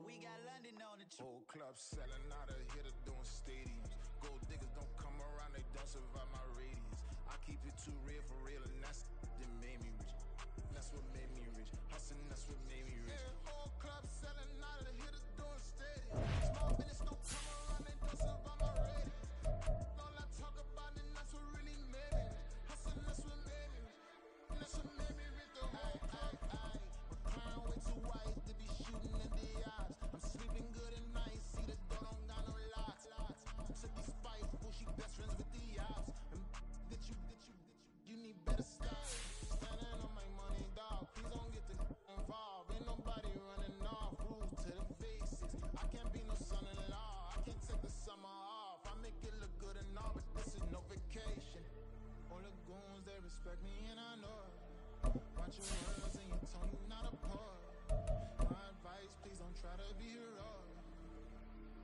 We got London on the whole club selling out of here to doing stadiums. Gold diggers don't come around, they don't survive my radius. I keep it too real for real, and that's that made me rich. That's what made me rich. Hustling, that's what made me rich. Yeah, whole club selling out of here to doing stadiums. Small business don't come around, they don't survive my radius. All I talk about, and that's what really made me rich. Hustling, that's what made me rich. That's what made me rich. The whole club, my crown way too white to be shooting in the eyes. I'm sleeping good at night, see the door don't got no locks. To be spiteful, she best friends with the ops. And you need better style. Standing on my money, dog. Please don't get the involved. Ain't nobody running off. Rules to the basics. I can't be no son-in-law. I can't take the summer off. I make it look good and all, but this is no vacation. All the goons, they respect me and I know it. Watch your words and your tone, you not a poet. My advice, please don't try to be heroic.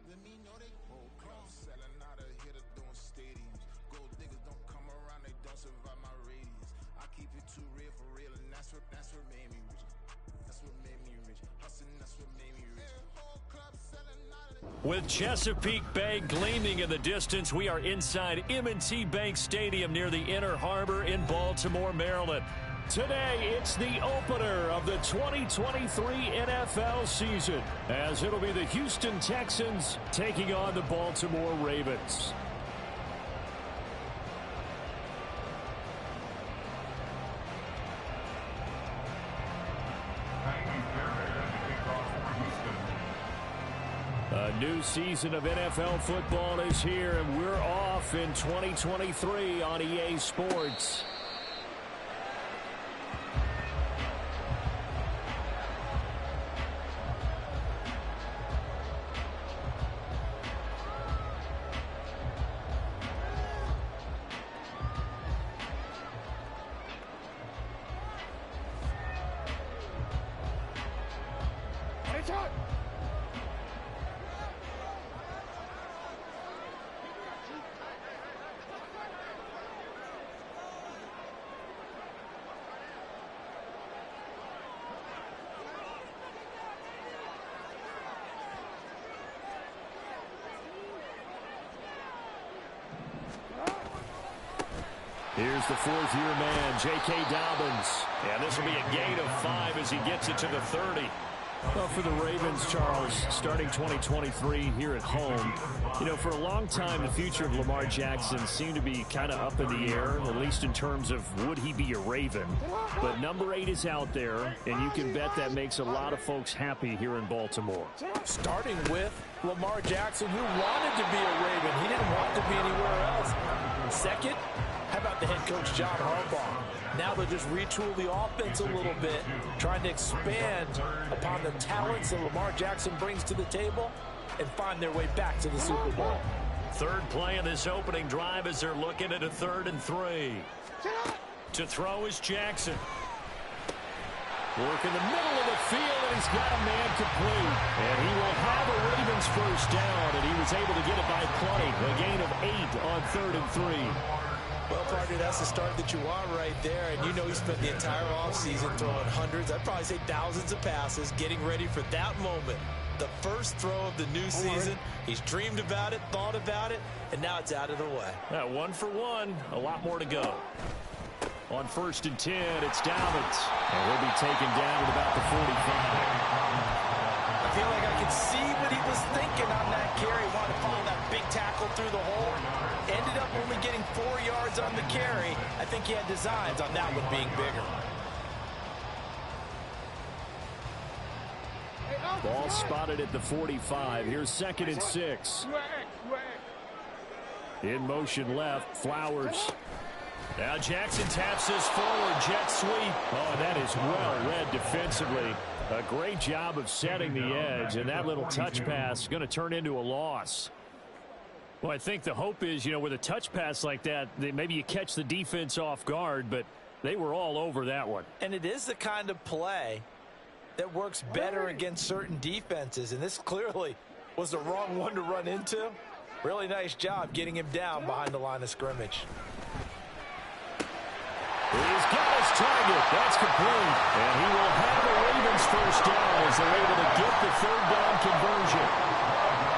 Let me know they whole club selling out of here to doing stadiums. Gold diggers don't come around, they don't survive my radius. I keep it too real for real, and that's what made me rich. That's what made me rich. Hustling, that's what made me rich. Whole club selling out of With Chesapeake Bay gleaming in the distance, we are inside M&T Bank Stadium near the Inner Harbor in Baltimore, Maryland. Today, it's the opener of the 2023 NFL season, as it'll be the Houston Texans taking on the Baltimore Ravens. A new season of NFL football is here, and we're off in 2023 on EA Sports. Here's the fourth-year man, J.K. Dobbins. And this will be a gain of 5 as he gets it to the 30. Well, for the Ravens, Charles, starting 2023 here at home, you know, for a long time, the future of Lamar Jackson seemed to be kind of up in the air, at least in terms of would he be a Raven. But number 8 is out there, and you can bet that makes a lot of folks happy here in Baltimore. Starting with Lamar Jackson, who wanted to be a Raven. He didn't want to be anywhere else. Second, how about the head coach, John Harbaugh? Now they'll just retool the offense a little bit, trying to expand upon the talents that Lamar Jackson brings to the table and find their way back to the Super Bowl. Third play of this opening drive as they're looking at a 3rd and 3. To throw is Jackson. Work in the middle of the field, and he's got a man complete. And he will have a Ravens first down, and he was able to get it by plenty. A gain of 8 on 3rd and 3. Well, partner, that's the start that you want right there. And you know he spent the entire offseason throwing hundreds, I'd probably say thousands of passes, getting ready for that moment. The first throw of the new season. He's dreamed about it, thought about it, and now it's out of the way. 1 for 1. A lot more to go. On 1st and 10, it's Dobbins. And he'll be taken down at about the 45. I feel like I could see what he was thinking on that carry. Wanted to follow that big tackle through the hole. Ended up only getting 4 yards on the carry. I think he had designs on that one being bigger. Ball spotted at the 45. Here's 2nd and 6. In motion left, Flowers. Now Jackson taps this forward, jet sweep. Oh, that is well read defensively. A great job of setting the edge, and that little touch pass is going to turn into a loss. Well, I think the hope is, with a touch pass like that, maybe you catch the defense off guard, but they were all over that one. And it is the kind of play that works better against certain defenses, and this clearly was the wrong one to run into. Really nice job getting him down behind the line of scrimmage. He's got his target. That's complete. And he will have the Ravens first down as they're able to get the 3rd down conversion.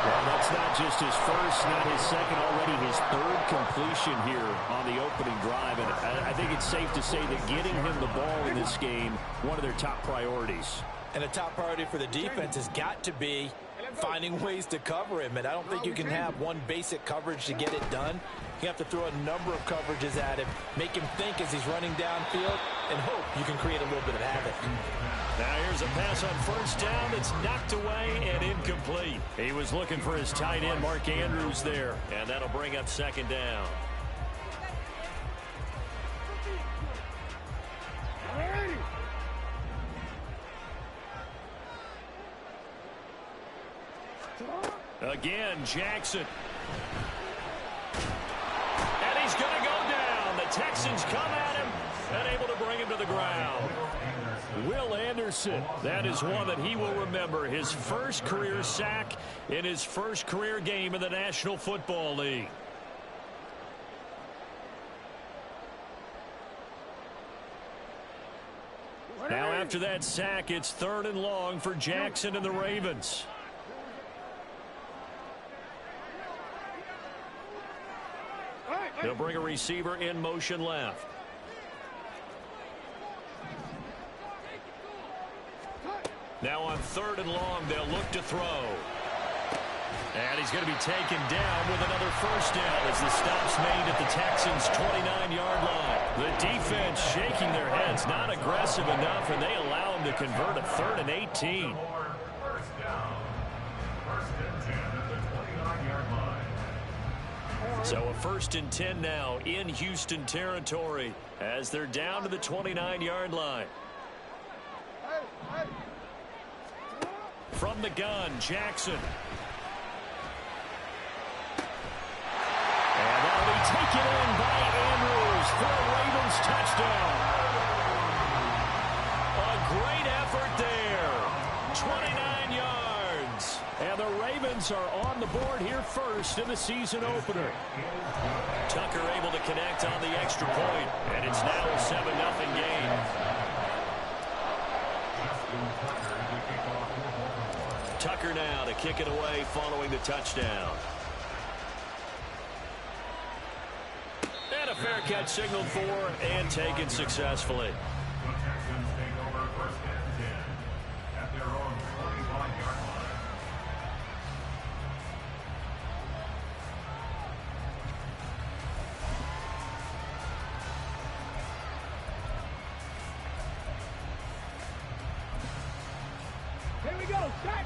Well, that's not just his first, not his second, already his 3rd completion here on the opening drive. And I think it's safe to say that getting him the ball in this game, one of their top priorities. And a top priority for the defense has got to be finding ways to cover him. And I don't think you can have one basic coverage to get it done. You have to throw a number of coverages at him, make him think as he's running downfield, and hope you can create a little bit of havoc. Now here's a pass on 1st down that's knocked away and incomplete. He was looking for his tight end, Mark Andrews, there. And that'll bring up 2nd down. Again, Jackson. And he's going to go down. The Texans come at him and able to bring him to the ground. Will Anderson, that is one that he will remember. His first career sack in his first career game in the National Football League. Now after that sack, it's 3rd and long for Jackson and the Ravens. They'll bring a receiver in motion left. Now on 3rd and long, they'll look to throw. And he's going to be taken down with another first down as the stop's made at the Texans' 29-yard line. The defense shaking their heads, not aggressive enough, and they allow him to convert a 3rd and 18. So a 1st and 10 now in Houston territory as they're down to the 29-yard line. From the gun, Jackson. And that'll be taken in by Andrews for a Ravens touchdown. A great effort there. 29 yards. And the Ravens are on the board here first in the season opener. Tucker able to connect on the extra point, and it's now a 7-0 game. Tucker now to kick it away following the touchdown. And a fair catch signaled for and taken successfully. Here we go, set!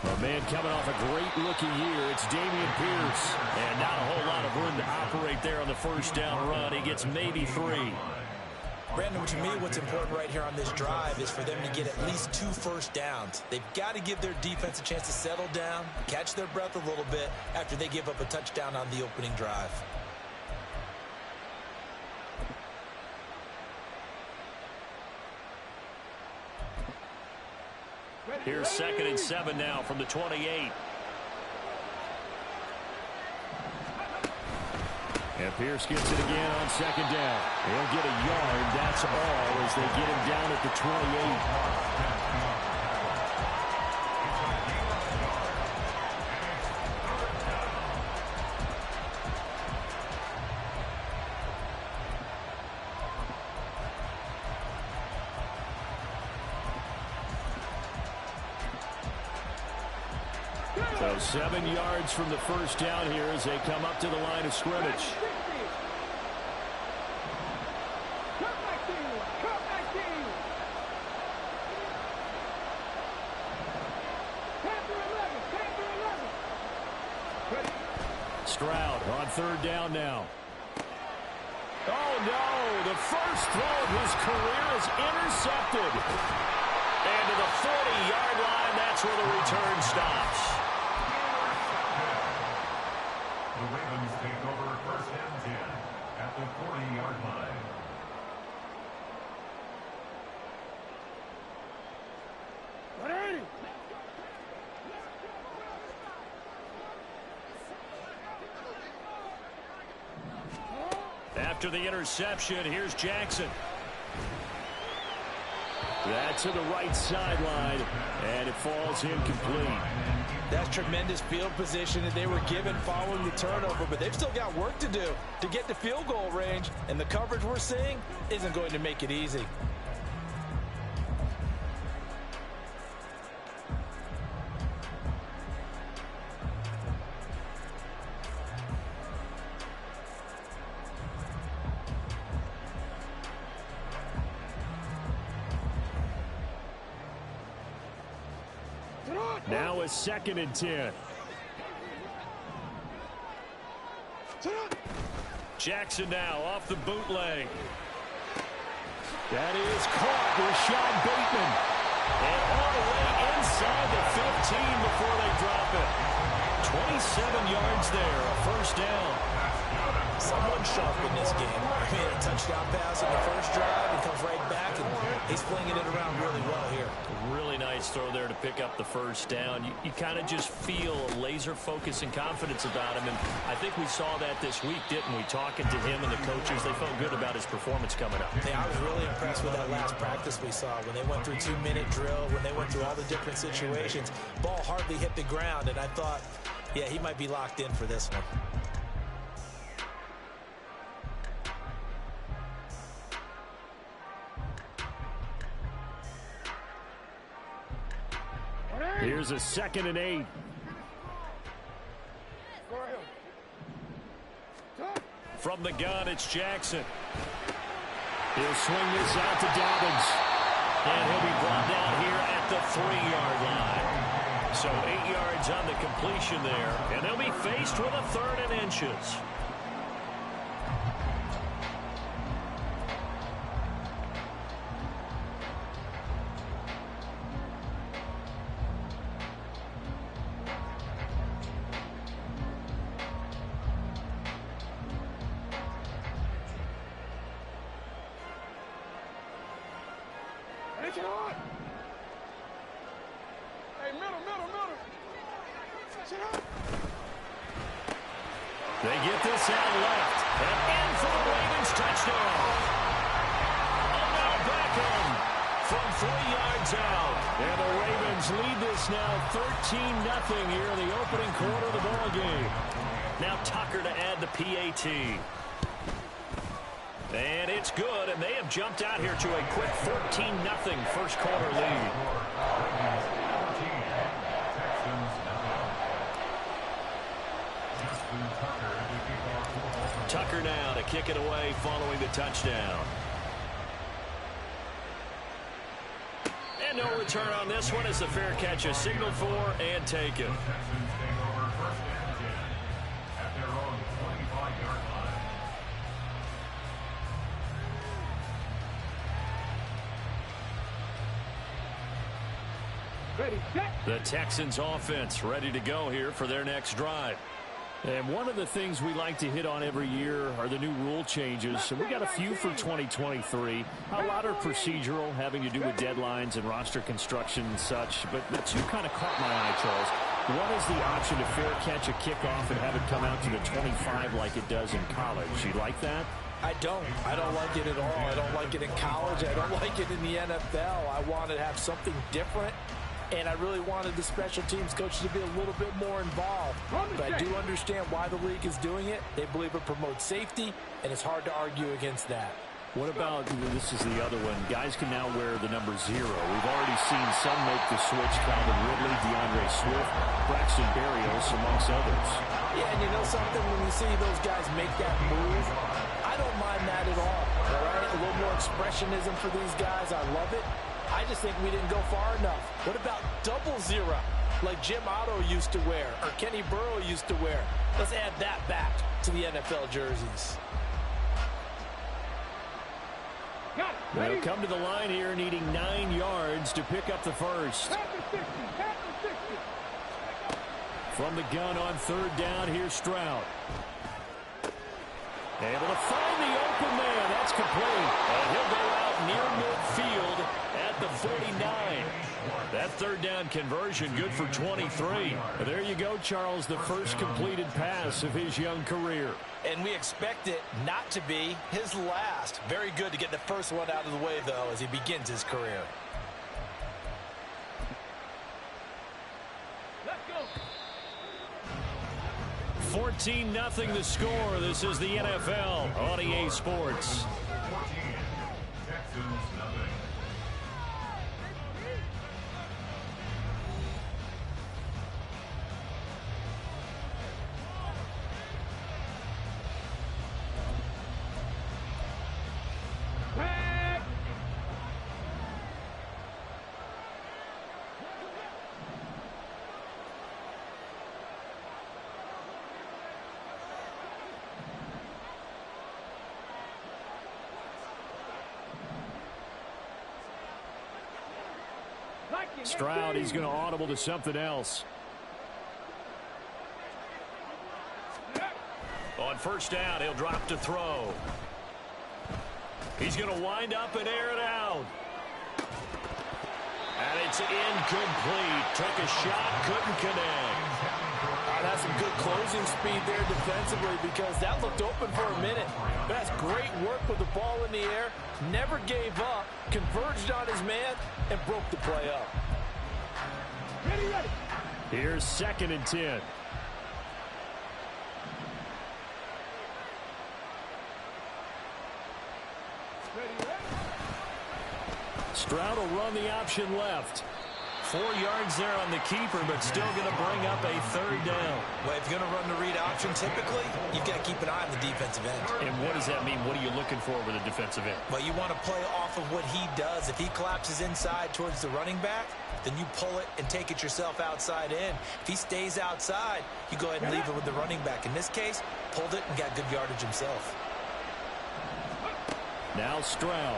A man coming off a great-looking year, it's Dameon Pierce. And not a whole lot of room to operate there on the first down run. He gets maybe 3. Brandon, to me, what's important right here on this drive is for them to get at least 2 first downs. They've got to give their defense a chance to settle down, catch their breath a little bit after they give up a touchdown on the opening drive. Here's 2nd and 7 now from the 28. And Pierce gets it again on 2nd down. He'll get a yard, that's all, as they get him down at the 28. So 7 yards from the first down here as they come up to the line of scrimmage. Stroud on third down now. Oh, no. The first throw of his career is intercepted. And to the 40-yard line, that's where the return stops. The Ravens take over first and 10 at the 40-yard line. After the interception, here's Jackson. That's to the right sideline, and it falls incomplete. That's tremendous field position that they were given following the turnover, but they've still got work to do to get to field goal range, and the coverage we're seeing isn't going to make it easy. Now a 2nd and 10. Jackson now off the bootleg. That is caught. Rashad Bateman. And all the way inside the 15 before they drop it. 27 yards there, a first down. Someone sharp in this game. I mean, a touchdown pass in the first drive and comes right back, and he's flinging it around really well here. Really nice throw there to pick up the first down. You kind of just feel a laser focus and confidence about him, and I think we saw that this week, didn't we? Talking to him and the coaches, they felt good about his performance coming up. Yeah, I was really impressed with that last practice we saw when they went through 2-minute drill, when they went through all the different situations. Ball hardly hit the ground, and I thought, yeah, he might be locked in for this one. Here's a 2nd and 8. From the gun, it's Jackson. He'll swing this out to Dobbins. And he'll be brought down here at the 3-yard line. So 8 yards on the completion there. And they'll be faced with a 3rd and inches. They get this out left. And in for the Ravens touchdown. Odell Beckham from 3 yards out. And the Ravens lead this now 13-0 here in the opening quarter of the ball game. Now Tucker to add the PAT. And it's good, and they have jumped out here to a quick 14-0 first quarter lead. Tucker now to kick it away following the touchdown. And no return on this one as the fair catch is signaled for and taken. The Texans offense ready to go here for their next drive. And one of the things we like to hit on every year are the new rule changes. And we got a few for 2023. A lot are procedural, having to do with deadlines and roster construction and such. But the two kind of caught my eye, Charles. One is the option to fair catch a kickoff and have it come out to the 25 like it does in college. You like that? I don't like it at all. I don't like it in college. I don't like it in the NFL. I want to have something different. And I really wanted the special teams coach to be a little bit more involved. But I do understand why the league is doing it. They believe it promotes safety, and it's hard to argue against that. What about, this is the other one, guys can now wear the number 0. We've already seen some make the switch, Calvin Ridley, DeAndre Swift, Braxton Berrios, amongst others. Yeah, and you know something, when you see those guys make that move, I don't mind that at all right? A little more expressionism for these guys, I love it. I just think we didn't go far enough. What about 00, like Jim Otto used to wear, or Kenny Burrow used to wear? Let's add that back to the NFL jerseys. They'll come to the line here needing 9 yards to pick up the first. From the gun on 3rd down, here's Stroud. Able to find the open man. That's complete. And he'll go out near midfield at the 49. That 3rd down conversion good for 23. There you go, Charles, the first completed pass of his young career. And we expect it not to be his last. Very good to get the first one out of the way, though, as he begins his career. Let's go. 14-0 the score. This is the NFL on EA Sports. 14, Texans nothing. Stroud, he's going to audible to something else. On 1st down, he'll drop to throw. He's going to wind up and air it out. And it's incomplete. Took a shot, couldn't connect. That's some good closing speed there defensively, because that looked open for a minute. That's great work with the ball in the air. Never gave up, converged on his man, and broke the play up. Ready. Here's 2nd and 10. Stroud will run the option left. 4 yards there on the keeper, but still going to bring up a 3rd down. Well, if you're going to run the read option, typically, you've got to keep an eye on the defensive end. And what does that mean? What are you looking for with a defensive end? Well, you want to play off of what he does. If he collapses inside towards the running back, then you pull it and take it yourself outside in. If he stays outside, you go ahead and leave it with the running back. In this case, pulled it and got good yardage himself. Now Stroud.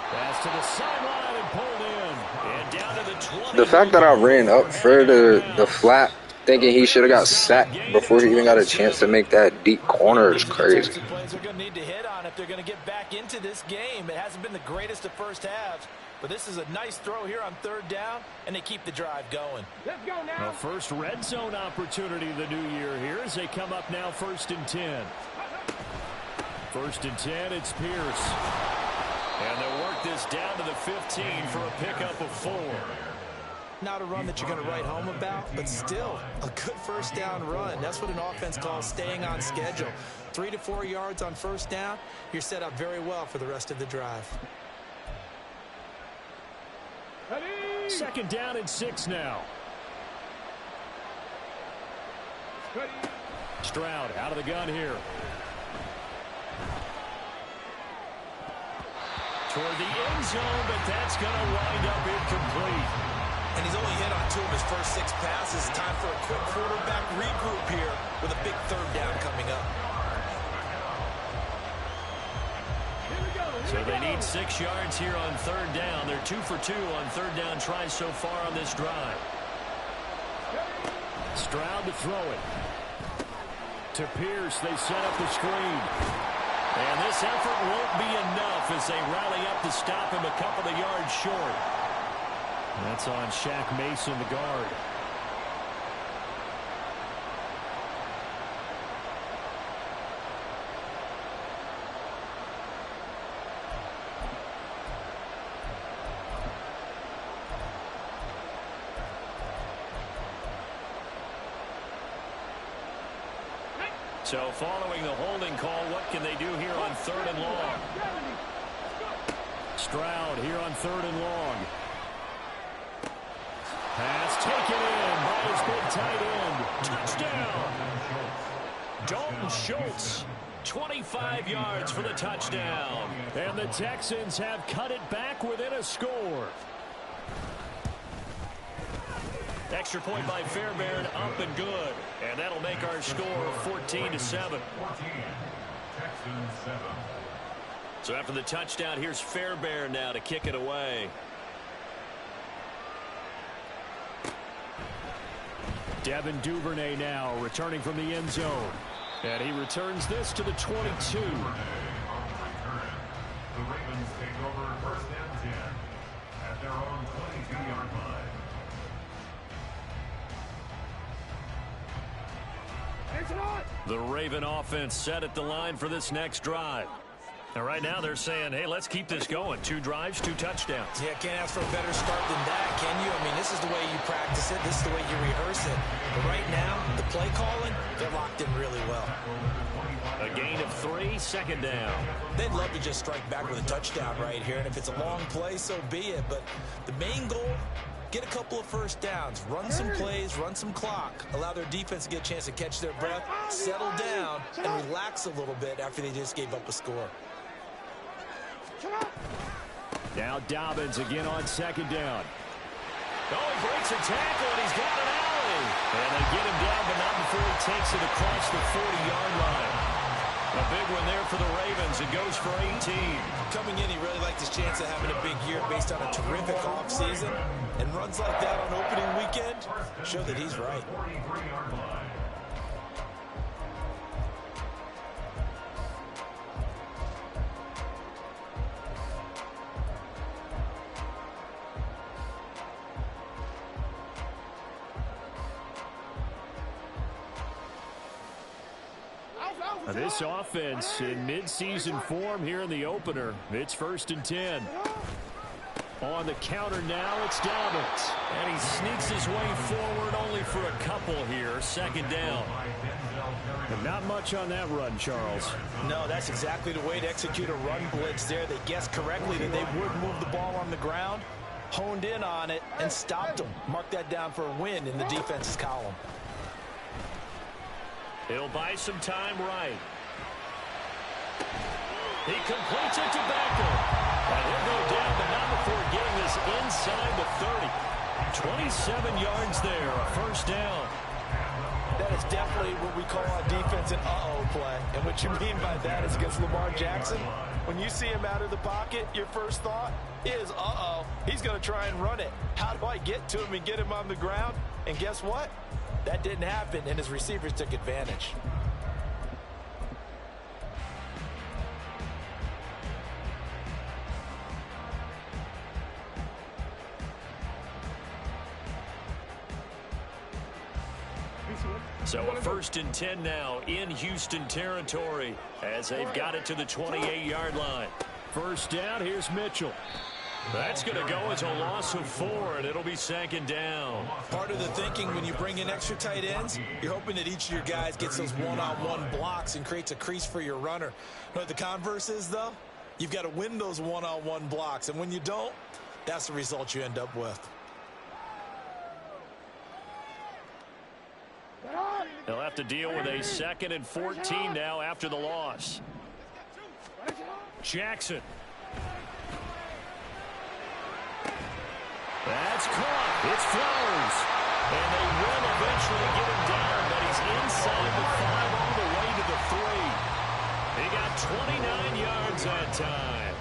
Pass to the sideline and pulled in. And down to the 20. The fact that I ran up for the flat, thinking he should have got sacked before he even got a chance to make that deep corner is crazy. Plays are going to need to hit on if they're going to get back into this game. It hasn't been the greatest of first halves, but this is a nice throw here on 3rd down, and they keep the drive going. Let's go now. The first red zone opportunity of the new year here as they come up now 1st and 10. 1st and 10, it's Pierce. And they'll work this down to the 15 for a pickup of 4. Not a run that you're going to write home about, but still a good 1st down run. That's what an offense calls staying on schedule. 3 to 4 yards on 1st down, you're set up very well for the rest of the drive. Ready. 2nd down and 6 now. Ready. Stroud out of the gun here. Toward the end zone, but that's going to wind up incomplete. And he's only hit on 2 of his first 6 passes. Time for a quick quarterback regroup here with a big 3rd down coming up. Here we go. So they need 6 yards here on 3rd down. They're 2 for 2 on 3rd down tries so far on this drive. Stroud to throw it. To Pierce, they set up the screen. And this effort won't be enough as they rally up to stop him a couple of yards short. That's on Shaq Mason, the guard. So following the holding call, what can they do here on 3rd and long? Stroud here on 3rd and long. Pass taken in by his big tight end. Touchdown! Dalton Schultz, 25 yards for the touchdown. And the Texans have cut it back within a score. Extra point by Fairbairn, up and good. And that'll make our score 14-7. 14, Texans 7. So after the touchdown, here's Fairbairn now to kick it away. Devin Duvernay now returning from the end zone. And he returns this to the 22. The Ravens take over 1st and 10 at their own 22-yard line. The Raven offense set at the line for this next drive. And right now they're saying, hey, let's keep this going. 2 drives, 2 touchdowns. Yeah, can't ask for a better start than that, can you? I mean, this is the way you practice it. This is the way you rehearse it. But right now, the play calling, they're locked in really well. A gain of 3, 2nd down. They'd love to just strike back with a touchdown right here. And if it's a long play, so be it. But the main goal, get a couple of first downs, run some plays, run some clock, allow their defense to get a chance to catch their breath, settle down, and relax a little bit after they just gave up a score. Now Dobbins again on 2nd down. Oh, he breaks a tackle, and he's got an alley. And they get him down, but not before he takes it across the 40-yard line. A big one there for the Ravens. It goes for 18. Coming in, he really liked his chance of having a big year based on a terrific offseason. And runs like that on opening weekend show that he's right. 43-yard line. This offense in midseason form here in the opener. It's 1st and 10. On the counter now, it's Dobbins. And he sneaks his way forward only for a couple here. 2nd down. And not much on that run, Charles. No, that's exactly the way to execute a run blitz there. They guessed correctly that they would move the ball on the ground, honed in on it, and stopped them. Mark that down for a win in the defense's column. He'll buy some time right. He completes it to Becker. And he'll go down, but not before getting this inside the 30. 27 yards there, a 1st down. That is definitely what we call on defense an uh-oh play. And what you mean by that is against Lamar Jackson, when you see him out of the pocket, your first thought is, uh-oh, he's going to try and run it. How do I get to him and get him on the ground? And guess what? That didn't happen, and his receivers took advantage. So a 1st and 10 now in Houston territory as they've got it to the 28-yard line. 1st down, here's Mitchell. That's going to go as a loss of 4, and it'll be 2nd down. Part of the thinking when you bring in extra tight ends, you're hoping that each of your guys gets those one-on-one blocks and creates a crease for your runner. But the converse is, though, you've got to win those one-on-one blocks, and when you don't, that's the result you end up with. They'll have to deal with a 2nd and 14 now after the loss. Jackson. That's caught. It's Flowers. And they will eventually get him down, but he's inside the 5 all the way to the 3. He got 29 yards that time.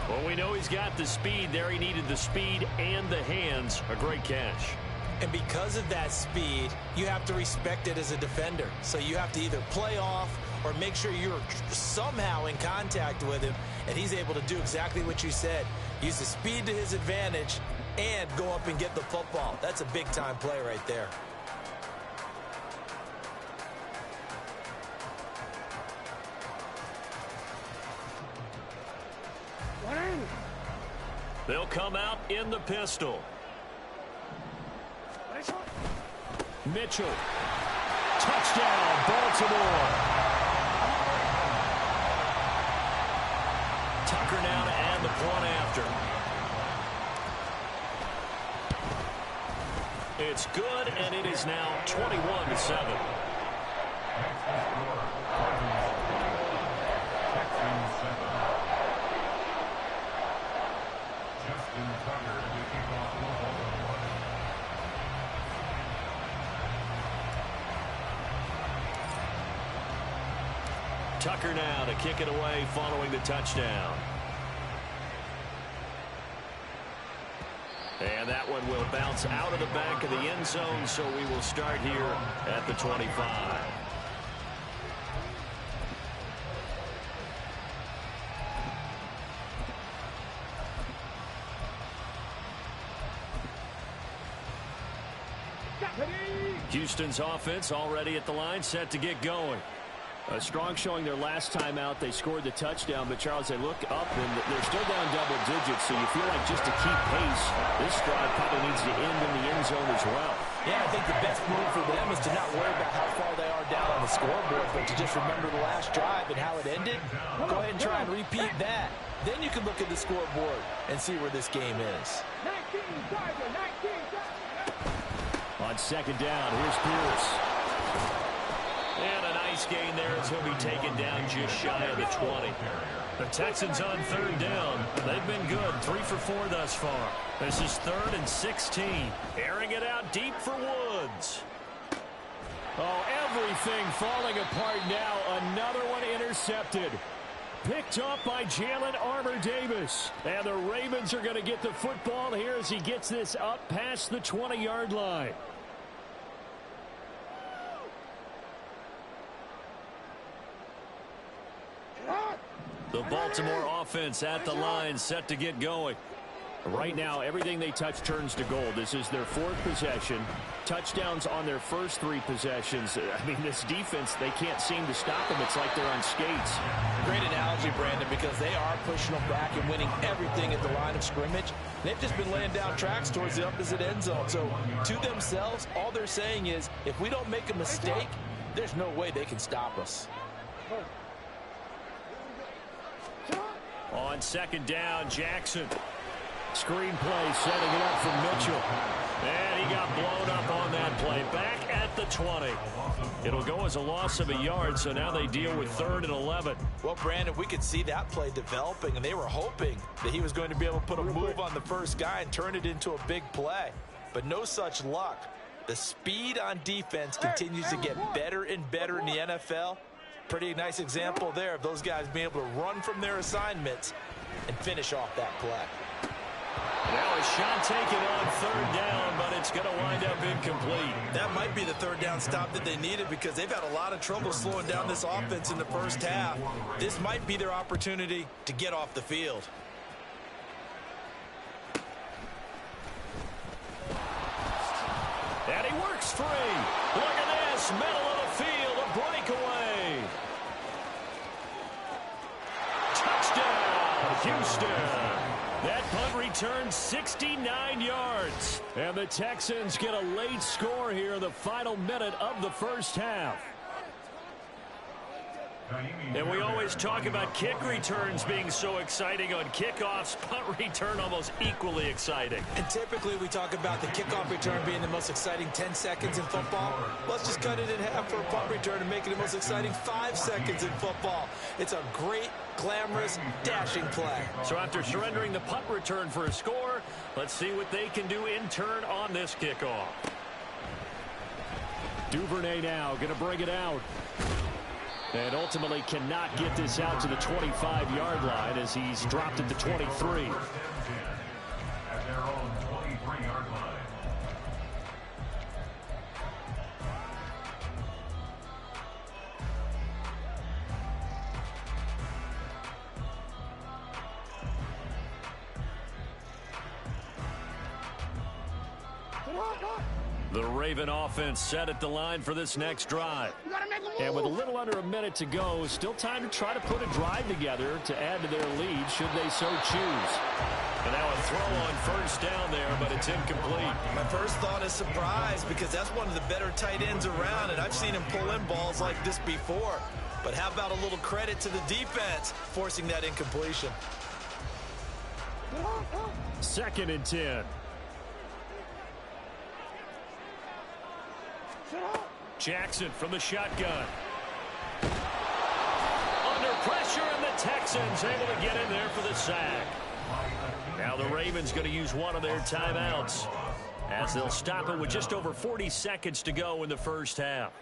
Well, we know he's got the speed there. He needed the speed and the hands. A great catch. And because of that speed, you have to respect it as a defender. So you have to either play off or make sure you're somehow in contact with him, and he's able to do exactly what you said. Use the speed to his advantage and go up and get the football. That's a big-time play right there. They'll come out in the pistol. Mitchell Touchdown, Baltimore. Tucker now to add the point after. It's good, and it is now 21-7. Tucker now to kick it away following the touchdown. And that one will bounce out of the back of the end zone, so we will start here at the 25. Houston's offense already at the line, set to get going. A strong showing their last time out. They scored the touchdown, but Charles, they look up and they're still down double digits, so you feel like just to keep pace, this drive probably needs to end in the end zone as well. Yeah, I think the best move for them is to not worry about how far they are down on the scoreboard, but to just remember the last drive and how it ended. Go ahead and try and repeat that. Then you can look at the scoreboard and see where this game is. 19, Tiger, 19. On second down, here's Pierce. And a nice gain there as he'll be taken down just shy of the 20. The Texans on third down. They've been good, 3 for 4 thus far. This is 3rd and 16. Airing it out deep for Woods. Oh, everything falling apart now. Another one intercepted. Picked up by Jalen Armour-Davis. And the Ravens are going to get the football here as he gets this up past the 20-yard line. The Baltimore offense at the line, set to get going. Right now, everything they touch turns to gold. This is their 4th possession. Touchdowns on their first 3 possessions. I mean, this defense, they can't seem to stop them. It's like they're on skates. Great analogy, Brandon, because they are pushing them back and winning everything at the line of scrimmage. They've just been laying down tracks towards the opposite end zone. So, to themselves, all they're saying is, if we don't make a mistake, there's no way they can stop us. On second down, Jackson. Screenplay setting it up for Mitchell. And he got blown up on that play. Back at the 20. It'll go as a loss of a yard, so now they deal with 3rd and 11. Well, Brandon, we could see that play developing, and they were hoping that he was going to be able to put a move on the first guy and turn it into a big play. But no such luck. The speed on defense continues to get better and better in the NFL. Pretty nice example there of those guys being able to run from their assignments and finish off that play. Now a shot taken on 3rd down, but it's going to wind up incomplete. That might be the 3rd down stop that they needed because they've had a lot of trouble slowing down this offense in the first half. This might be their opportunity to get off the field. And he works free. Look at this, middle of the field, a breakaway. Touchdown, Houston. That punt return 69 yards. And the Texans get a late score here in the final minute of the first half. And we always talk about kick returns being so exciting on kickoffs. Punt return almost equally exciting. And typically we talk about the kickoff return being the most exciting 10 seconds in football. Let's just cut it in half for a punt return and make it the most exciting 5 seconds in football. It's a great, glamorous, dashing play. So after surrendering the punt return for a score, let's see what they can do in turn on this kickoff. Duvernay now going to bring it out. And ultimately cannot get this out to the 25-yard line as he's dropped at the 23. At their own 23-yard line. The Raven offense set at the line for this next drive. You got him And with a little under a minute to go, still time to try to put a drive together to add to their lead should they so choose. And now a throw on first down there, but it's incomplete. My first thought is surprise because that's one of the better tight ends around, and I've seen him pull in balls like this before. But how about a little credit to the defense forcing that incompletion? 2nd and 10. Jackson from the shotgun. Under pressure, and the Texans able to get in there for the sack. Now the Ravens going to use one of their timeouts as they'll stop it with just over 40 seconds to go in the first half.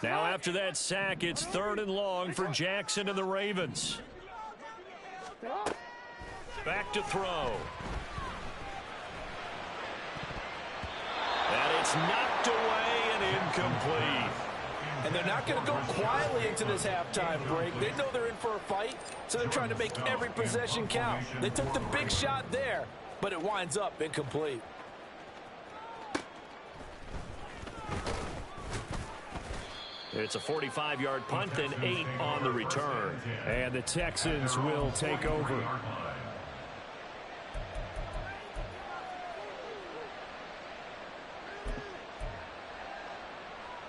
Now after that sack, it's 3rd and long for Jackson and the Ravens. Back to throw. And it's knocked away and incomplete. And they're not going to go quietly into this halftime break. They know they're in for a fight, so they're trying to make every possession count. They took the big shot there, but it winds up incomplete. It's a 45-yard punt and 8 on the return. And the Texans will take over.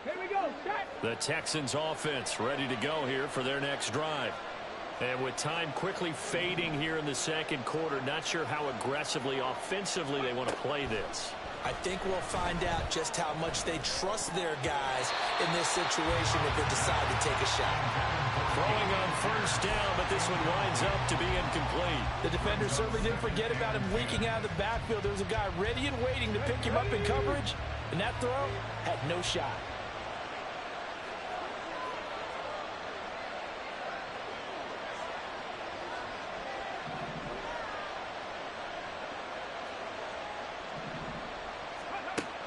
Here we go. The Texans offense ready to go here for their next drive. And with time quickly fading here in the second quarter, not sure how aggressively, offensively they want to play this. I think we'll find out just how much they trust their guys in this situation if they decide to take a shot. Throwing on first down, but this one winds up to be incomplete. The defender certainly didn't forget about him leaking out of the backfield. There was a guy ready and waiting to pick him up in coverage, and that throw had no shot.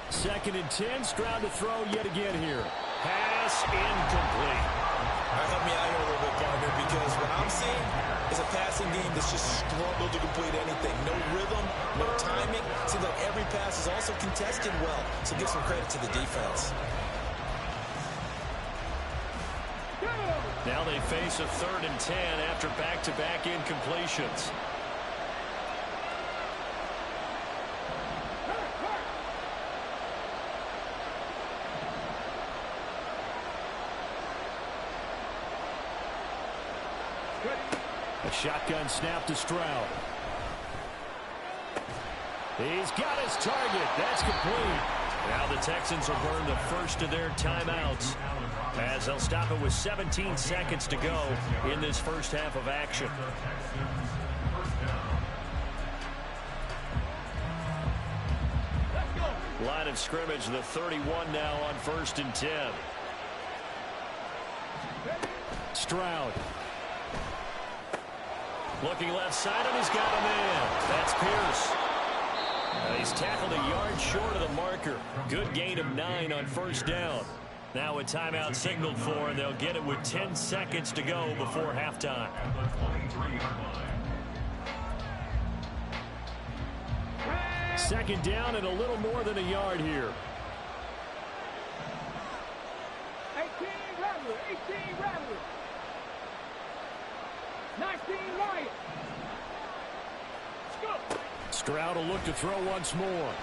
Second and 10, Stroud to throw yet again here. Pass incomplete. Help me out here a little bit, partner, because what I'm seeing is a passing game that's just struggled to complete anything. No rhythm, no timing. Seems like every pass is also contested well, so give some credit to the defense. Now they face a 3rd and 10 after back-to-back incompletions. A shotgun snap to Stroud. He's got his target. That's complete. Now the Texans will burn the first of their timeouts as they'll stop it with 17 seconds to go in this first half of action. Line of scrimmage, the 31 now on 1st and 10. Stroud. Looking left side, and he's got him in. That's Pierce. He's tackled a yard short of the marker. Good gain of 9 on first down. Now a timeout signaled for, and they'll get it with 10 seconds to go before halftime. Second down and a little more than a yard here. 18 Rattler, 18 Rattler. 19 Lion. Let's go. Stroud will look to throw once more.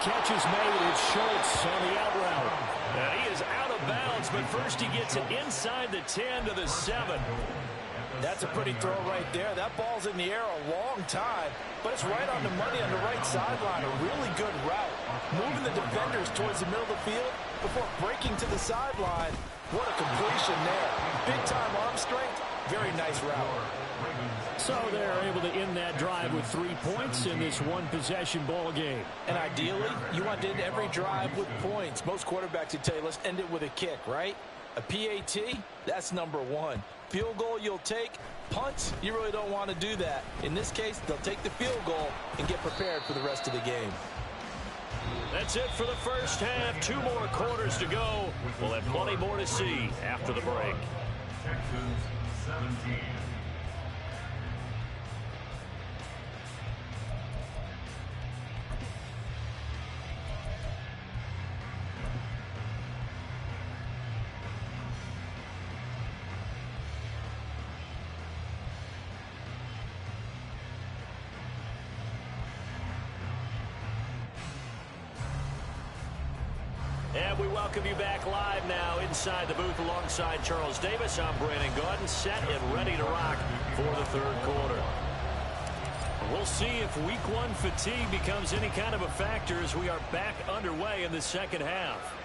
Catch is made. It's Schultz on the out route. And he is out of bounds, but first he gets it inside the 10 to the 7. That's a pretty throw right there. That ball's in the air a long time, but it's right on the money on the right sideline. A really good route. Moving the defenders towards the middle of the field before breaking to the sideline. What a completion there. Big-time arm strength. Very nice route. So they're able to end that drive with 3 points in this one-possession ball game. And ideally, you want to end every drive with points. Most quarterbacks would tell you, let's end it with a kick, right? A PAT, that's number 1. Field goal you'll take. Punts, you really don't want to do that. In this case, they'll take the field goal and get prepared for the rest of the game. That's it for the first half. 2 more quarters to go. We'll have plenty more to see after the break. Texans 17. And we welcome you back live now inside the booth alongside Charles Davis. I'm Brandon Gaudin, set and ready to rock for the third quarter. We'll see if week 1 fatigue becomes any kind of a factor as we are back underway in the second half.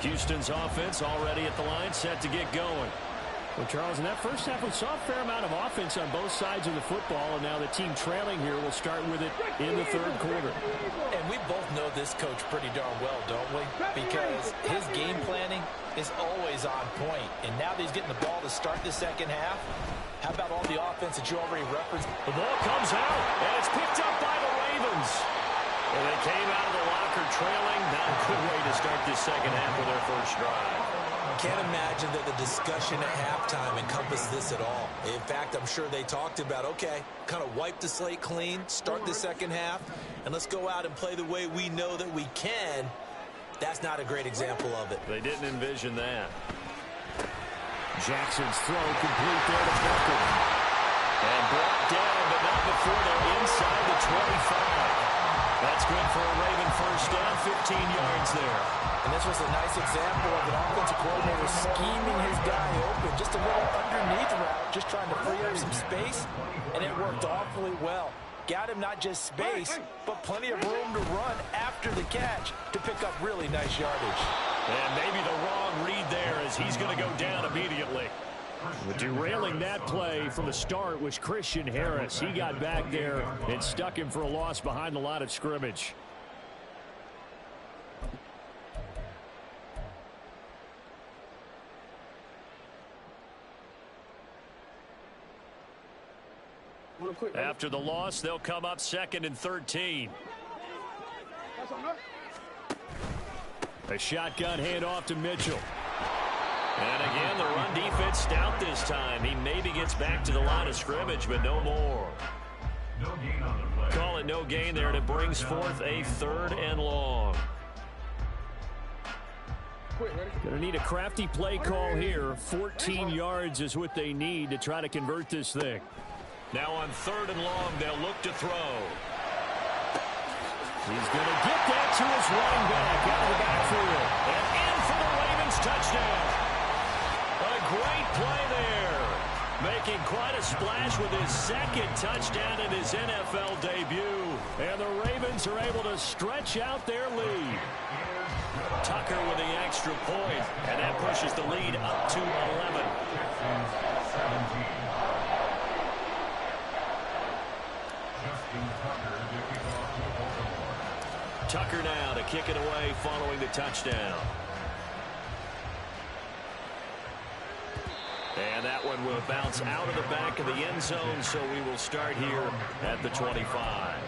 Houston's offense already at the line, set to get going. Well, Charles, in that first half, we saw a fair amount of offense on both sides of the football, and now the team trailing here will start with it in the third quarter. And we both know this coach pretty darn well, don't we? Because his game planning is always on point. And now that he's getting the ball to start the second half, how about all the offense that you already referenced? The ball comes out, and it's picked up by the Ravens. And they came out of the locker trailing. Not a good way to start this second half of their first drive. Can't imagine that the discussion at halftime encompassed this at all. In fact, I'm sure they talked about, okay, kind of wipe the slate clean, start the second half, and let's go out and play the way we know that we can. That's not a great example of it. They didn't envision that. Jackson's throw complete there to Beckham. And brought down, but not before they're inside the 25. That's good for a Raven first down, 15 yards there. And this was a nice example of an offensive coordinator scheming his guy open. Just a little underneath route, just trying to free up some space, and it worked awfully well. Got him not just space, but plenty of room to run after the catch to pick up really nice yardage. And maybe the wrong read there as he's going to go down immediately. But derailing that play from the start was Christian Harris. He got back there and stuck him for a loss behind the line of scrimmage. After the loss, they'll come up 2nd and 13. A shotgun handoff to Mitchell. And again, the run defense stout this time. He maybe gets back to the line of scrimmage, but no more. No gain on the play. Call it no gain there, and it brings forth a 3rd and long. Going to need a crafty play call here. 14 yards is what they need to try to convert this thing. Now on 3rd and long, they'll look to throw. He's going to get that to his running back out of the backfield. And in for the Ravens touchdown. A great play there. Making quite a splash with his 2nd touchdown in his NFL debut. And the Ravens are able to stretch out their lead. Tucker with the extra point, and that pushes the lead up to 11. Tucker now to kick it away following the touchdown. And that one will bounce out of the back of the end zone, so we will start here at the 25.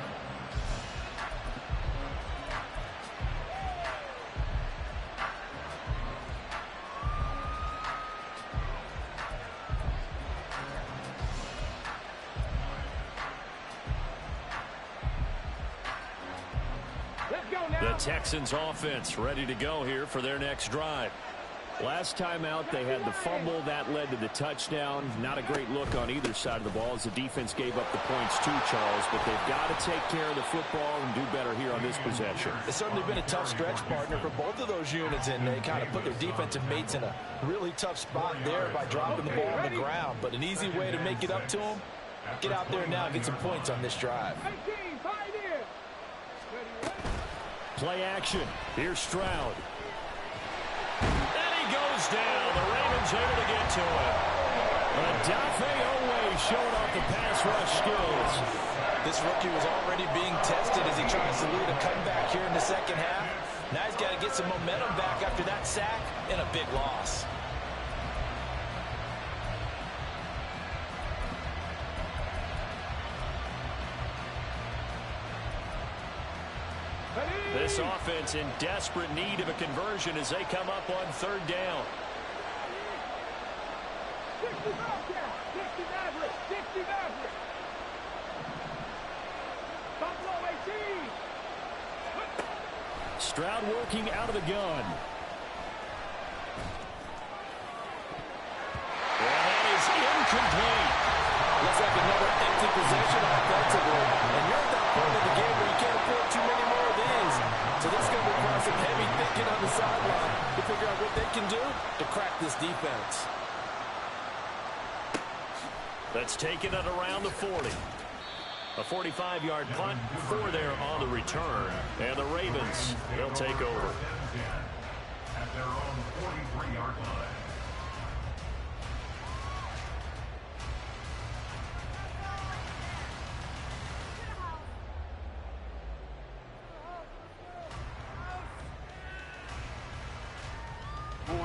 The Texans offense ready to go here for their next drive. Last time out, they had the fumble. That led to the touchdown. Not a great look on either side of the ball as the defense gave up the points too, Charles. But they've got to take care of the football and do better here on this possession. It's certainly been a tough stretch, partner, for both of those units, and they kind of put their defensive mates in a really tough spot there by dropping the ball on the ground. But an easy way to make it up to them, get out there now and get some points on this drive. Play action. Here's Stroud. And he goes down. The Ravens able to get to him. Showing off the pass rush skills. This rookie was already being tested as he tries to lead a comeback here in the second half. Now he's got to get some momentum back after that sack and a big loss. This offense in desperate need of a conversion as they come up on third down. 60 average. Buffalo 18. Stroud working out of the gun. And that is incomplete. Looks like another empty possession offensively. And you're at that point of the game where you can't afford too many more of these. So this is going to require some heavy thinking on the sideline to figure out what they can do to crack this defense. That's taken it around the 40. A 45-yard punt for there on the return. And the Ravens, they'll take over. At their own 43-yard line.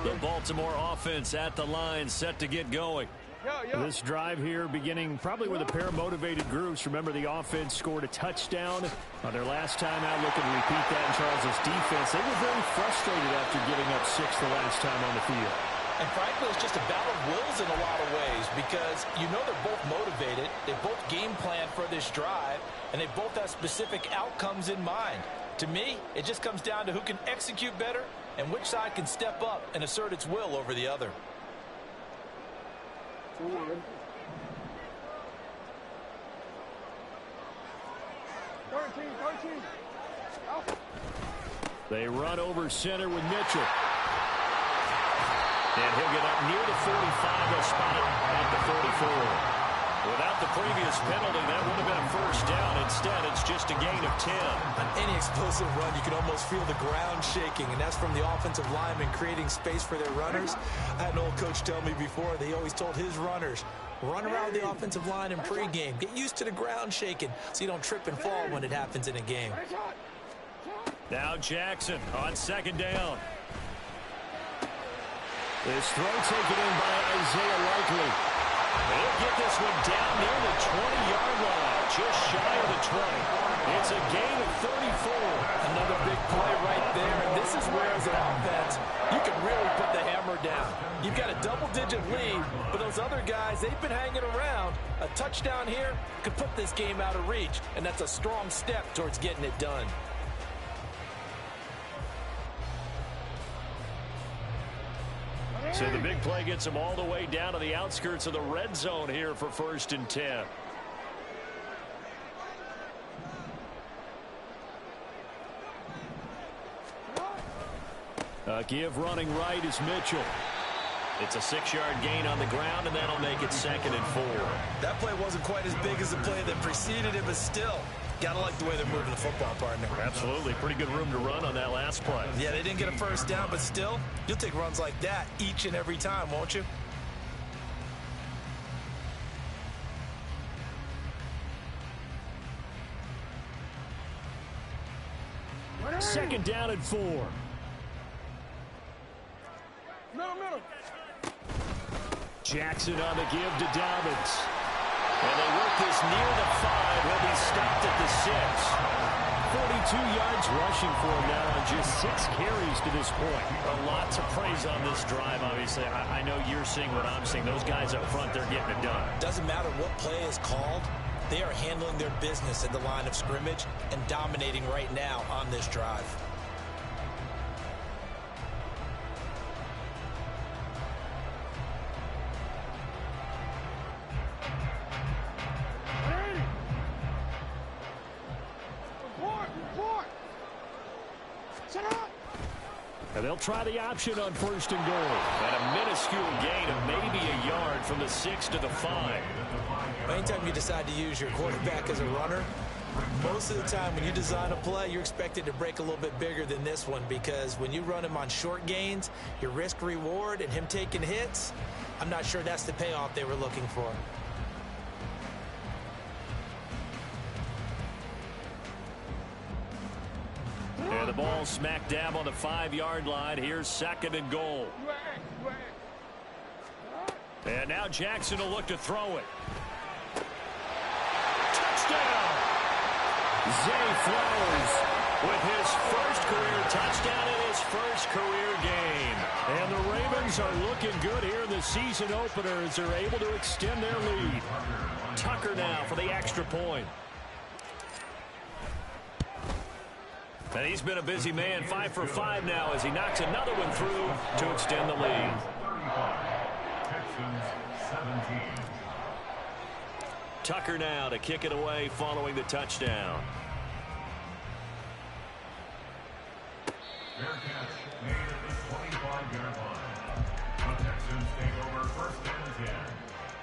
The Baltimore offense at the line, set to get going. This drive here beginning probably with a pair of motivated groups. Remember, the offense scored a touchdown on their last time out. Looking to repeat that in Charles' defense. They were very frustrated after giving up 6 the last time on the field. And frankly, it's just a battle of wills in a lot of ways because you know they're both motivated. They both game plan for this drive, and they both have specific outcomes in mind. To me, it just comes down to who can execute better and which side can step up and assert its will over the other. They run over center with Mitchell. And he'll get up near the 45. They'll spot it at the 44. Without the previous penalty, that would have been a first down. Instead, it's just a gain of 10. On any explosive run, you can almost feel the ground shaking, and that's from the offensive linemen creating space for their runners. I had an old coach tell me before, they always told his runners, run around the offensive line in pregame. Get used to the ground shaking so you don't trip and fall when it happens in a game. Now Jackson on second down. This throw taken in by Isaiah Likely. He'll get this one down near the 20-yard line, just shy of the 20. It's a gain of 34. Another big play right there, and this is where, as an offense, you can really put the hammer down. You've got a double-digit lead, but those other guys, they've been hanging around. A touchdown here could put this game out of reach, and that's a strong step towards getting it done. So the big play gets them all the way down to the outskirts of the red zone here for 1st and 10. Give running right is Mitchell. It's a 6-yard gain on the ground, and that'll make it 2nd and 4. That play wasn't quite as big as the play that preceded it, but still, gotta like the way they're moving the football, partner. Absolutely. Pretty good room to run on that last play. Yeah, they didn't get a first down, but still, you'll take runs like that each and every time, won't you? Second down and 4. Middle. Jackson on the give to Dobbins. And they work this near the 5. He'll be stopped at the 6. 42 yards rushing for him now on just 6 carries to this point. A lot to praise on this drive, obviously. I know you're seeing what I'm seeing. Those guys up front, they're getting it done. Doesn't matter what play is called. They are handling their business at the line of scrimmage and dominating right now on this drive. And they'll try the option on 1st and goal. And a minuscule gain of maybe a yard from the 6 to the 5. Anytime you decide to use your quarterback as a runner, most of the time when you design a play, you're expected to break a little bit bigger than this one because when you run him on short gains, your risk reward and him taking hits, I'm not sure that's the payoff they were looking for. And the ball smack dab on the 5-yard line. Here's 2nd and goal. And now Jackson will look to throw it. Touchdown! Zay Flowers with his first career touchdown and his first career game. And the Ravens are looking good here in the season opener as they're able to extend their lead. Tucker now for the extra point. And he's been a busy man, 5 for 5 now as he knocks another one through to extend the lead. Tucker now to kick it away following the touchdown. Fair catch made at the 25-yard line. The Texans take over 1st and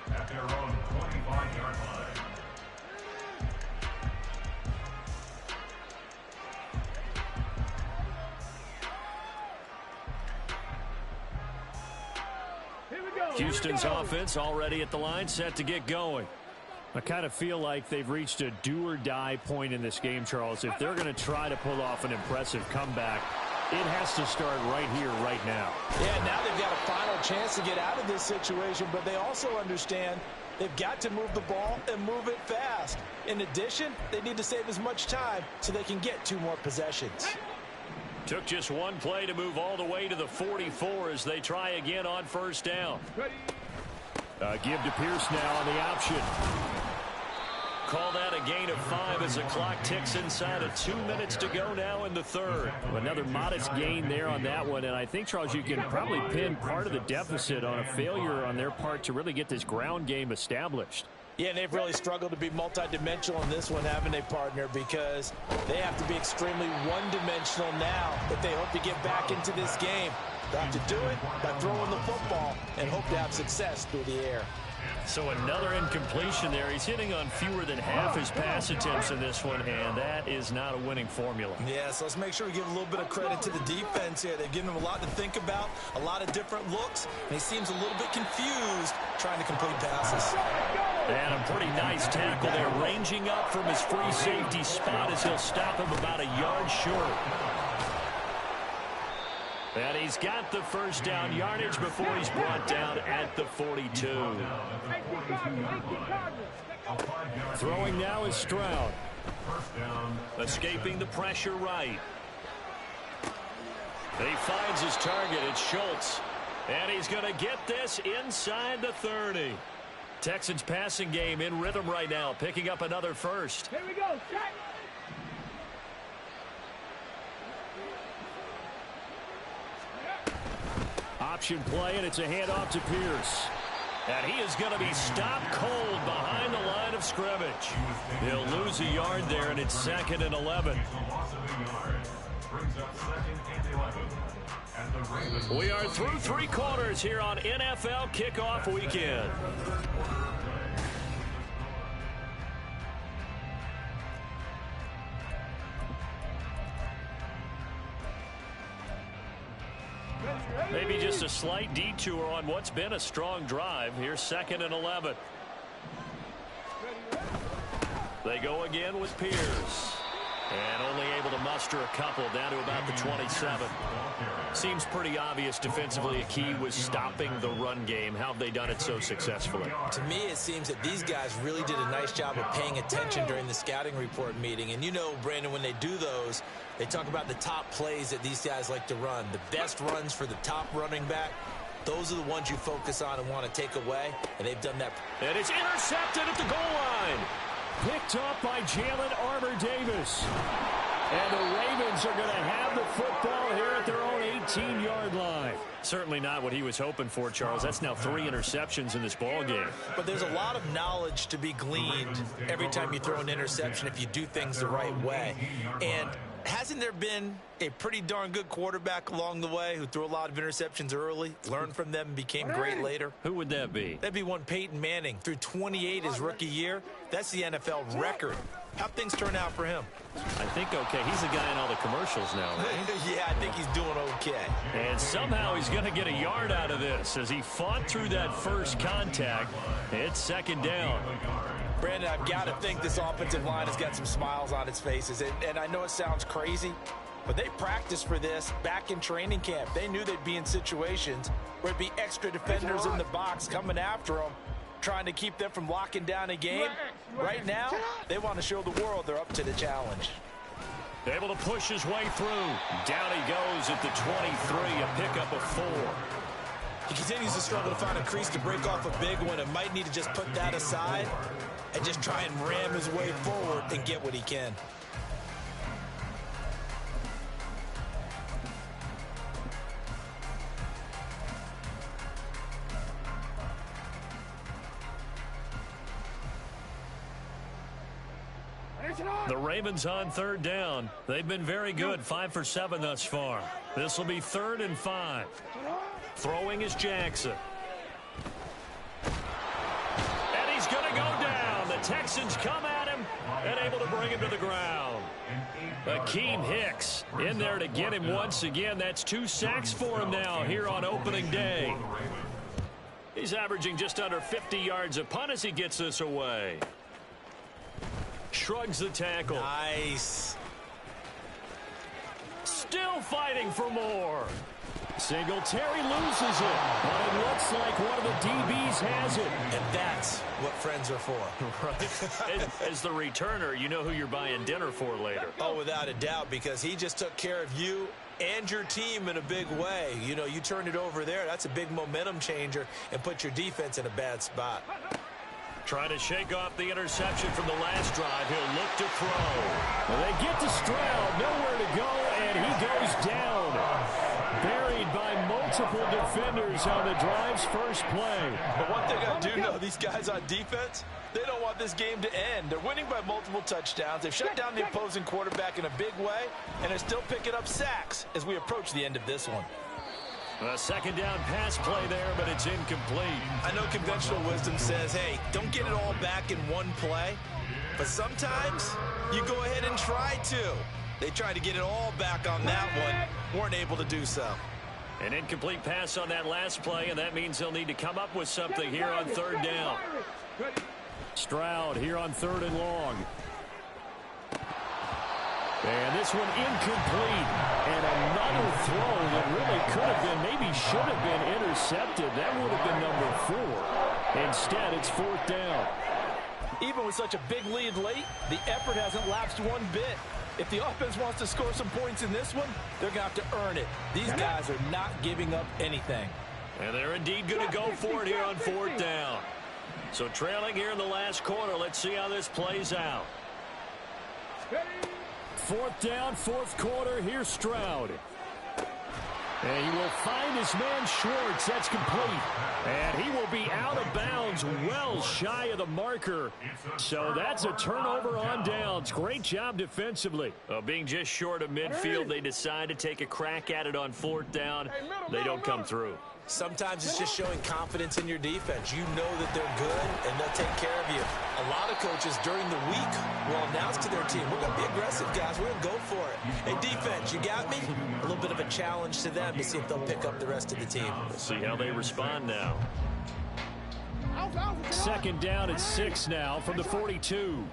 10 at their own 25-yard line. Houston's offense already at the line, set to get going. I kind of feel like they've reached a do-or-die point in this game, Charles. If they're going to try to pull off an impressive comeback, it has to start right here, right now. Yeah, now they've got a final chance to get out of this situation, but they also understand they've got to move the ball and move it fast. In addition, they need to save as much time so they can get 2 more possessions. Took just one play to move all the way to the 44 as they try again on 1st down. Give to Pierce now on the option. Call that a gain of 5 as the clock ticks inside of 2 minutes to go now in the 3rd. Another modest gain there on that one, and I think, Charles, you can probably pin part of the deficit on a failure on their part to really get this ground game established. Yeah, and they've really struggled to be multidimensional in this one, haven't they, partner? Because they have to be extremely one-dimensional now if they hope to get back into this game. They have to do it by throwing the football and hope to have success through the air. So another incompletion there. He's hitting on fewer than half his pass attempts in this one, and that is not a winning formula. Yeah, so let's make sure we give a little bit of credit to the defense here. They've given him a lot to think about, a lot of different looks, and he seems a little bit confused trying to complete passes. And a pretty nice tackle there, ranging up from his free safety spot as he'll stop him about a yard short. And he's got the 1st down yardage before he's brought down at the 42. Throwing now is Stroud. Escaping the pressure right. And he finds his target. It's Schultz. And he's going to get this inside the 30. Texans passing game in rhythm right now, picking up another 1st. Here we go, check. Option play, and it's a handoff to Pierce. And he is going to be stopped cold behind the line of scrimmage. He'll lose a yard there, and it's 2nd and 11. We are through 3 quarters here on NFL Kickoff Weekend. Maybe just a slight detour on what's been a strong drive. Here's 2nd and 11. They go again with Pierce. And only able to muster a couple down to about the 27. Seems pretty obvious defensively a key was stopping the run game. How have they done it so successfully? To me, it seems that these guys really did a nice job of paying attention during the scouting report meeting. And you know, Brandon, when they do those, they talk about the top plays that these guys like to run. The best runs for the top running back, those are the ones you focus on and want to take away. And they've done that. And it's intercepted at the goal line. Picked up by Jalen Armour-Davis. And the Ravens are going to have the football here at their own 18-yard line. Certainly not what he was hoping for, Charles. That's now 3 interceptions in this ball game. But there's a lot of knowledge to be gleaned every time you throw an interception if you do things the right way. And Hasn't there been a pretty darn good quarterback along the way who threw a lot of interceptions early, learned from them, and became great later? Who would that be? That'd be one Peyton Manning. Threw 28 his rookie year. That's the NFL record. How'd things turn out for him? I think okay. He's the guy in all the commercials now, right? Yeah, I think he's doing okay. And somehow he's going to get a yard out of this as he fought through that first contact. It's second down. Brandon, I've got to think this offensive line has got some smiles on its faces. And I know it sounds crazy, but they practiced for this back in training camp. They knew they'd be in situations where it'd be extra defenders in the box coming after them, trying to keep them from locking down a game. Right now, they want to show the world they're up to the challenge. Able to push his way through. Down he goes at the 23, a pickup of 4. He continues to struggle to find a crease to break off a big one and might need to just put that aside and just try and ram his way forward and get what he can. The Ravens on third down. They've been very good, 5 for 7 thus far. This will be 3rd and 5. Throwing is Jackson. And he's going to go down. The Texans come at him and able to bring him to the ground. Akeem Hicks in there to get him once again. That's 2 sacks for him now here on opening day. He's averaging just under 50 yards a punt as he gets this away. Shrugs the tackle. Nice. Still fighting for more. Singletary loses it, but it looks like one of the DBs has it. And that's what friends are for. Right. As the returner, you know who you're buying dinner for later. Oh, without a doubt, because he just took care of you and your team in a big way. You know, you turned it over there. That's a big momentum changer and put your defense in a bad spot. Trying to shake off the interception from the last drive. He'll look to throw. Well, they get to Stroud, nowhere to go, and he goes down. Buried by multiple defenders on the drive's first play. But one thing I do know, these guys on defense, they don't want this game to end. They're winning by multiple touchdowns. They've shut down the opposing quarterback in a big way, and they're still picking up sacks as we approach the end of this one. A second down pass play there, but it's incomplete. I know conventional wisdom says, hey, don't get it all back in one play. But sometimes you go ahead and try to. They tried to get it all back on that one. Weren't able to do so. An incomplete pass on that last play, and that means they'll need to come up with something here on third down. Stroud here on 3rd and long. And this one incomplete. And another throw that really could have been, maybe should have been intercepted. That would have been number 4. Instead, it's 4th down. Even with such a big lead late, the effort hasn't lapsed one bit. If the offense wants to score some points in this one, they're going to have to earn it. These guys are not giving up anything. And they're indeed going to go for it here on 4th down. So trailing here in the last quarter, let's see how this plays out. 4th down, 4th quarter. Here's Stroud. And he will find his man Schwartz. That's complete. And he will be out of bounds, well shy of the marker. So that's a turnover on downs. Great job defensively. Being just short of midfield, they decide to take a crack at it on 4th down. They don't come through. Sometimes it's just showing confidence in your defense. You know that they're good, and they'll take care of you. A lot of coaches during the week will announce to their team, we're going to be aggressive, guys. We're going to go for it. Hey, defense, you got me? A little bit of a challenge to them to see if they'll pick up the rest of the team. We'll see how they respond now. 2nd down at 6 now from the 42.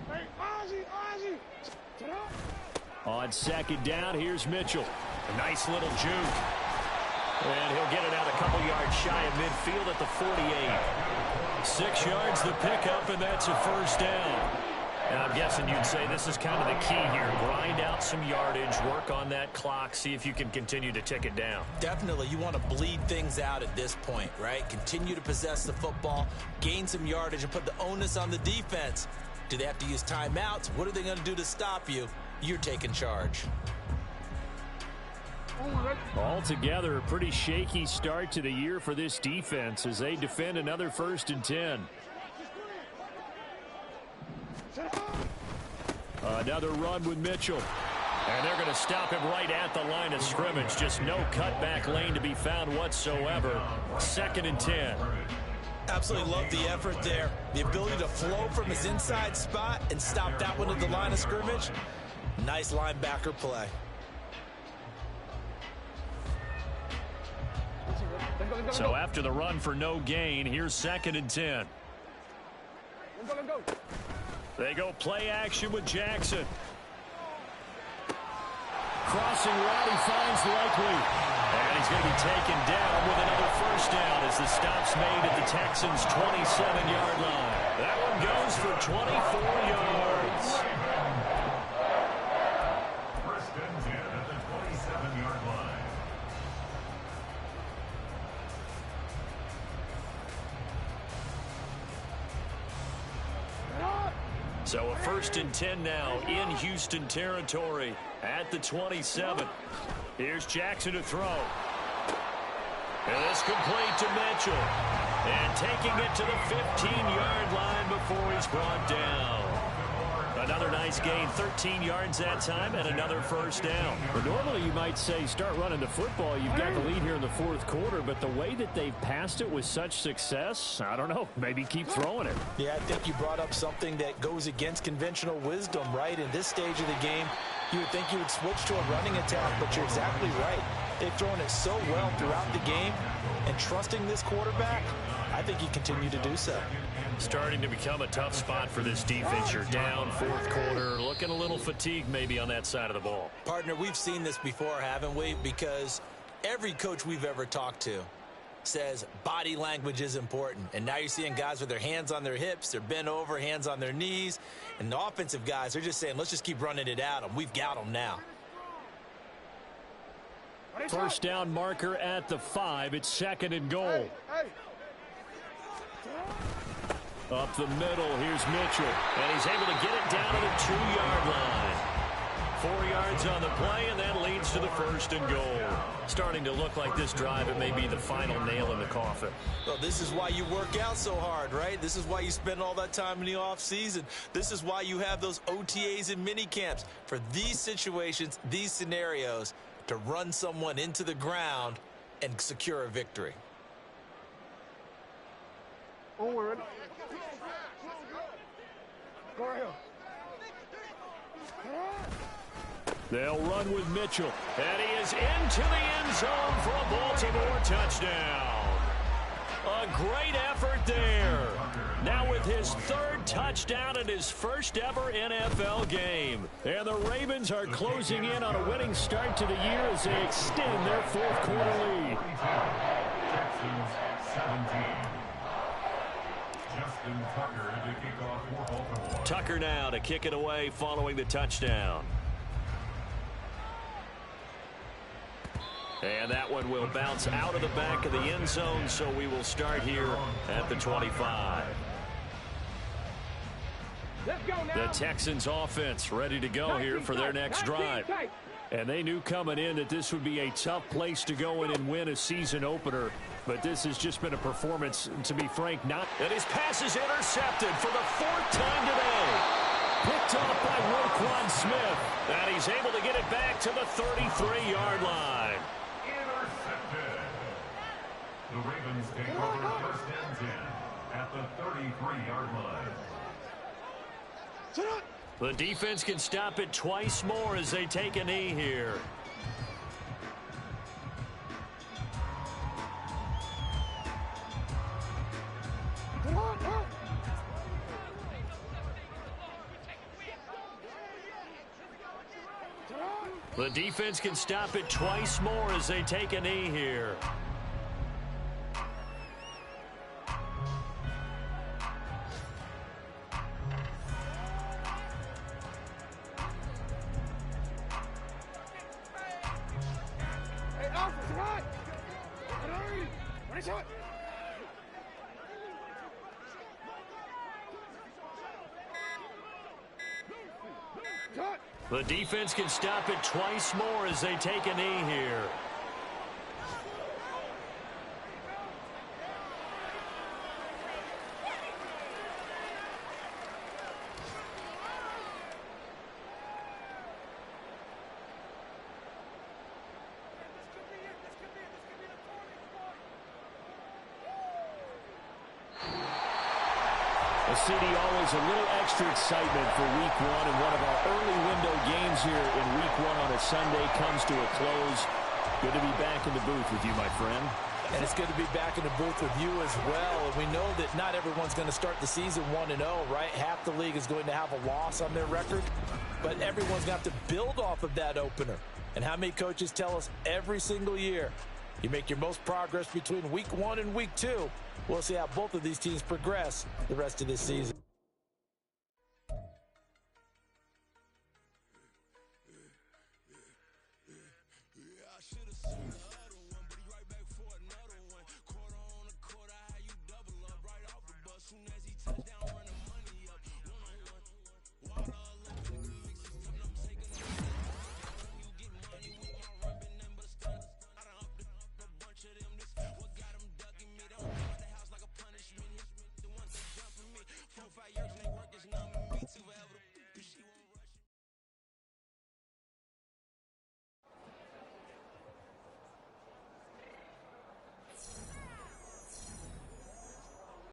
On 2nd down, here's Mitchell. A nice little juke. And he'll get it out a couple yards shy of midfield at the 48. 6 yards the pickup, and that's a 1st down. And I'm guessing you'd say this is kind of the key here. Grind out some yardage, work on that clock, see if you can continue to tick it down. Definitely. You want to bleed things out at this point, right? Continue to possess the football, gain some yardage, and put the onus on the defense. Do they have to use timeouts? What are they going to do to stop you? You're taking charge. Altogether, a pretty shaky start to the year for this defense as they defend another 1st and 10. Another run with Mitchell. And they're going to stop him right at the line of scrimmage. Just no cutback lane to be found whatsoever. 2nd and 10. Absolutely love the effort there. The ability to flow from his inside spot and stop that one at the line of scrimmage. Nice linebacker play. So after the run for no gain, here's 2nd and 10. They go play action with Jackson. Crossing route, he finds Likely. And he's going to be taken down with another first down as the stop's made at the Texans' 27-yard line. That one goes for 24 yards. First and 10 at the 27-yard line. So a 1st and 10 now in Houston territory at the 27. Here's Jackson to throw. And it's complete to Mitchell. And taking it to the 15-yard line before he's brought down. Another nice gain, 13 yards that time, and another first down. But normally you might say start running the football. You've got the lead here in the 4th quarter, but the way that they've passed it with such success, I don't know, maybe keep throwing it. Yeah, I think you brought up something that goes against conventional wisdom, right? In this stage of the game, you would think you would switch to a running attack, but you're exactly right. They've thrown it so well throughout the game, and trusting this quarterback, I think you continue to do so. Starting to become a tough spot for this defense. You're down 4th quarter, looking a little fatigued maybe on that side of the ball. Partner, we've seen this before, haven't we? Because every coach we've ever talked to says body language is important. And now you're seeing guys with their hands on their hips, they're bent over, hands on their knees. And the offensive guys, they're just saying, let's just keep running it at them. We've got them now. First down marker at the 5. It's 2nd and goal. Up the middle, here's Mitchell. And he's able to get it down to the 2-yard line. 4 yards on the play, and that leads to the 1st and goal. Starting to look like this drive, it may be the final nail in the coffin. Well, this is why you work out so hard, right? This is why you spend all that time in the offseason. This is why you have those OTAs and mini camps. For these situations, these scenarios, to run someone into the ground and secure a victory. Onward. Go ahead. They'll run with Mitchell. And he is into the end zone for a Baltimore touchdown. A great effort there. Now with his 3rd touchdown in his first ever NFL game. And the Ravens are closing in on a winning start to the year as they extend their 4th quarter lead. Texans 17. Justin Tucker to kick off for Baltimore. Tucker now to kick it away following the touchdown. And that one will bounce out of the back of the end zone, so we will start here at the 25. The Texans offense ready to go here for their next drive. And they knew coming in that this would be a tough place to go in and win a season opener. But this has just been a performance, to be frank, not... And his pass is intercepted for the 4th time today. Picked off by Roquan Smith. And he's able to get it back to the 33-yard line. Intercepted. The Ravens take over 1st and 10 at the 33-yard line. The defense can stop it twice more as they take a knee here. The defense can stop it twice more as they take a knee here. The defense can stop it twice more as they take a knee here. Well, CD, always a little extra excitement for Week 1, and one of our early window games here in Week 1 on a Sunday comes to a close. Good to be back in the booth with you, my friend. And it's good to be back in the booth with you as well. And we know that not everyone's going to start the season 1-0, right? Half the league is going to have a loss on their record. But everyone's got to build off of that opener. And how many coaches tell us every single year, you make your most progress between Week 1 and Week 2. We'll see how both of these teams progress the rest of this season.